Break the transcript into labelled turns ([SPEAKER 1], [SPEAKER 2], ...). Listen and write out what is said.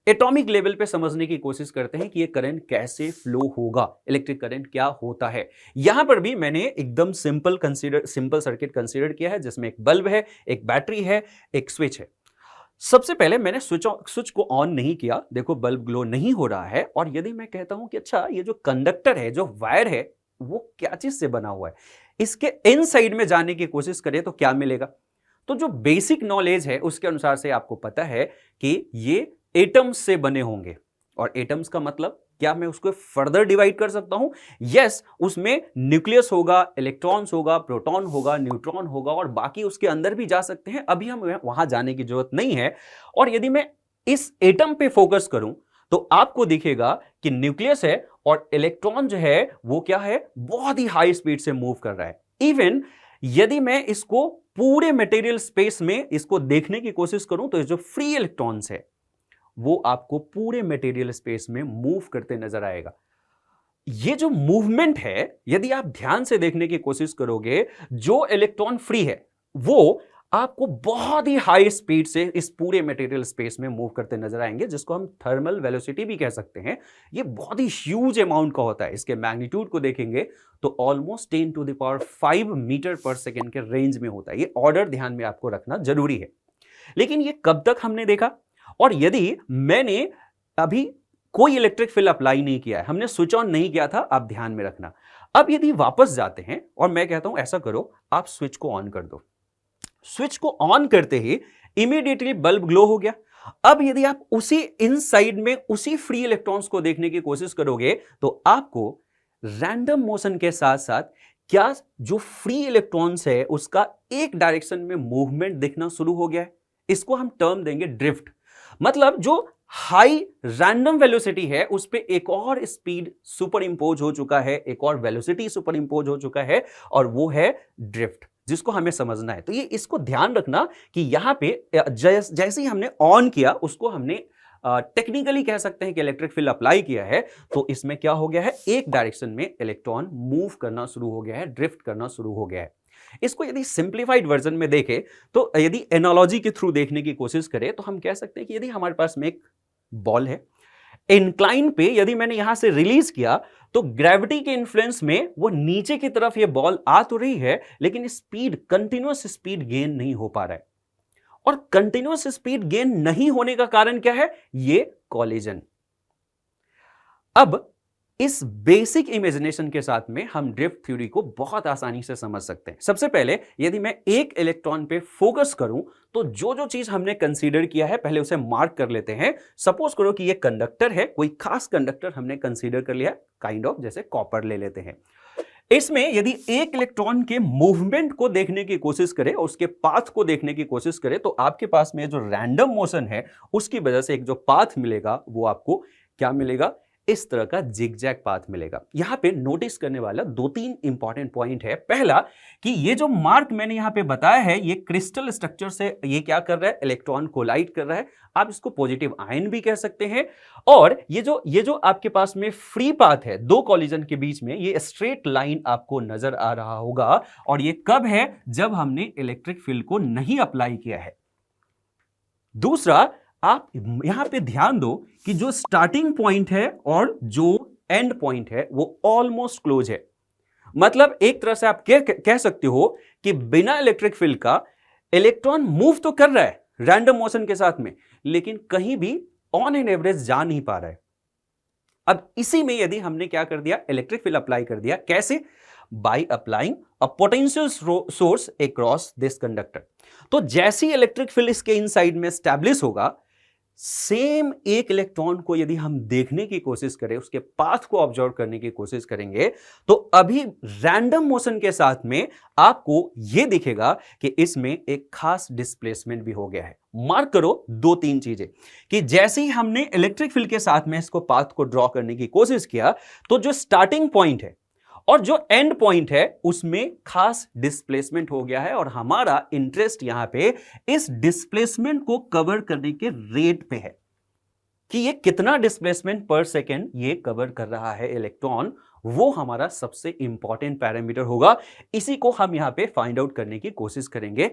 [SPEAKER 1] Atomic level पे समझने की कोशिश करते हैं कि ये करंट कैसे फ्लो होगा, इलेक्ट्रिक करंट क्या होता है। यहां पर भी मैंने एकदम सिंपल सर्किट कंसीडर किया है, जिसमें एक बल्ब है, एक बैटरी है, एक स्विच है। सबसे पहले मैंने स्विच को ऑन नहीं किया, देखो बल्ब ग्लो नहीं हो रहा है। और यदि मैं कहता हूं कि अच्छा ये जो कंडक्टर है, जो वायर है, वो क्या चीज से बना हुआ है, इसके इन साइड में जाने की कोशिश करें तो क्या मिलेगा। तो जो बेसिक नॉलेज है उसके अनुसार से आपको पता है कि ये एटम्स से बने होंगे। और एटम्स का मतलब क्या मैं उसको फर्दर डिवाइड कर सकता हूं? यस, उसमें न्यूक्लियस होगा, इलेक्ट्रॉन्स होगा, प्रोटॉन होगा, न्यूट्रॉन होगा और बाकी उसके अंदर भी जा सकते हैं। अभी हम वहां जाने की जरूरत नहीं है। और यदि मैं इस एटम पे फोकस करूं तो आपको दिखेगा कि न्यूक्लियस है और इलेक्ट्रॉन जो है वो क्या है, बहुत ही हाई स्पीड से मूव कर रहा है। इवन यदि मैं इसको पूरे मटेरियल स्पेस में इसको देखने की कोशिश करूं तो जो फ्री इलेक्ट्रॉन्स है वो आपको पूरे मटेरियल स्पेस में मूव करते नजर आएगा। ये जो मूवमेंट है, यदि आप ध्यान से देखने की कोशिश करोगे, जो इलेक्ट्रॉन फ्री है वो आपको बहुत ही हाई स्पीड से इस पूरे मटेरियल स्पेस में मूव करते नजर आएंगे, जिसको हम थर्मल वेलोसिटी भी कह सकते हैं। ये बहुत ही ह्यूज अमाउंट का होता है। इसके मैग्नीट्यूड को देखेंगे तो almost 10 to the power 5 metre per second के रेंज में होता है। ये ऑर्डर ध्यान में आपको रखना जरूरी है। लेकिन ये कब तक हमने देखा? और यदि मैंने अभी कोई इलेक्ट्रिक फील्ड अप्लाई नहीं किया है, हमने स्विच ऑन नहीं किया था, आप ध्यान में रखना। अब यदि वापस जाते हैं और मैं कहता हूं ऐसा करो, आप स्विच को ऑन कर दो। स्विच को ऑन करते ही इमीडिएटली बल्ब ग्लो हो गया। अब यदि आप उसी इनसाइड में उसी फ्री इलेक्ट्रॉन्स को देखने की कोशिश करोगे तो आपको रैंडम मोशन के साथ साथ क्या जो फ्री इलेक्ट्रॉन्स है उसका एक डायरेक्शन में मूवमेंट दिखना शुरू हो गया है। इसको हम टर्म देंगे ड्रिफ्ट। मतलब जो हाई रैंडम वेलोसिटी है उस पे एक और स्पीड सुपर इंपोज हो चुका है, एक और वेलोसिटी सुपर इंपोज हो चुका है, और वो है ड्रिफ्ट, जिसको हमें समझना है। तो ये इसको ध्यान रखना कि यहां पे जैसे ही हमने ऑन किया, उसको हमने टेक्निकली कह सकते हैं कि इलेक्ट्रिक फील्ड अप्लाई किया है। तो इसमें क्या हो गया है, एक डायरेक्शन में इलेक्ट्रॉन मूव करना शुरू हो गया है, ड्रिफ्ट करना शुरू हो गया है। इसको यदि सिंप्लीफाइड वर्जन में देखें तो यदि एनालॉजी के थ्रू देखने की कोशिश करें तो हम कह सकते हैं कि यदि हमारे पास में एक बॉल है, इंक्लाइन पे यदि मैंने यहां से रिलीज किया तो ग्रेविटी के इन्फ्लुएंस में वो नीचे की तरफ ये बॉल आ तो रही है, लेकिन स्पीड, कंटिन्यूअस स्पीड गेन नहीं हो पा रहा है। और कंटिन्यूअस स्पीड गेन नहीं होने का कारण क्या है? ये कॉलिजन। अब इस बेसिक इमेजिनेशन के साथ में हम ड्रिफ्ट थ्योरी को बहुत आसानी से समझ सकते हैं। सबसे पहले यदि मैं एक इलेक्ट्रॉन पे फोकस करूं तो जो जो चीज हमने कंसीडर किया है पहले उसे मार्क कर लेते हैं। सपोज करो कि ये कंडक्टर है, कोई खास कंडक्टर हमने कंसीडर कर लिया, काइंड ऑफ जैसे कॉपर ले लेते हैं। इसमें यदि एक इलेक्ट्रॉन के मूवमेंट को देखने की कोशिश करें और उसके पाथ को देखने की कोशिश करें तो आपके पास में जो रैंडम मोशन है उसकी वजह से एक जो पाथ मिलेगा वो आपको क्या मिलेगा, इस तरह का जिगजैग पाथ मिलेगा। यहां पे नोटिस करने वाला 2-3 इंपॉर्टेंट पॉइंट है। पहला कि ये जो मार्क मैंने यहां पे बताया है, ये क्रिस्टल स्ट्रक्चर से ये क्या कर रहा है, इलेक्ट्रॉन कोलाइड कर रहा है। आप इसको पॉजिटिव आयन भी कह सकते हैं। और ये जो आपके पास में फ्री पाथ है दो कॉलिजन के बीच में, ये स्ट्रेट लाइन आपको नजर आ रहा होगा। और ये कब है? जब हमने इलेक्ट्रिक फील्ड को नहीं अप्लाई किया है। दूसरा, आप यहां पे ध्यान दो कि जो स्टार्टिंग पॉइंट है और जो एंड पॉइंट है वो ऑलमोस्ट क्लोज है। मतलब एक तरह से आप कह सकते हो कि बिना इलेक्ट्रिक फील्ड का इलेक्ट्रॉन मूव तो कर रहा है रैंडम मोशन के साथ में, लेकिन कहीं भी ऑन एन एवरेज जा नहीं पा रहा है। अब इसी में यदि हमने क्या कर दिया, इलेक्ट्रिक फील्ड अप्लाई कर दिया। कैसे? By applying a potential source across this conductor. तो जैसी इलेक्ट्रिक फील्ड इसके इनसाइड में स्टैब्लिश होगा, सेम एक इलेक्ट्रॉन को यदि हम देखने की कोशिश करें, उसके पाथ को ऑब्जर्व करने की कोशिश करेंगे, तो अभी रैंडम मोशन के साथ में आपको यह दिखेगा कि इसमें एक खास डिस्प्लेसमेंट भी हो गया है। मार्क करो 2-3 चीजें कि जैसे ही हमने इलेक्ट्रिक फील्ड के साथ में इसको पाथ को ड्रॉ करने की कोशिश किया तो जो स्टार्टिंग पॉइंट है और जो एंड पॉइंट है उसमें खास डिस्प्लेसमेंट हो गया है। और हमारा इंटरेस्ट यहां पे इस डिस्प्लेसमेंट को कवर करने के रेट पे है कि ये कितना डिस्प्लेसमेंट पर सेकेंड ये कवर कर रहा है इलेक्ट्रॉन। वो हमारा सबसे इंपॉर्टेंट पैरामीटर होगा। इसी को हम यहां पे फाइंड आउट करने की कोशिश करेंगे।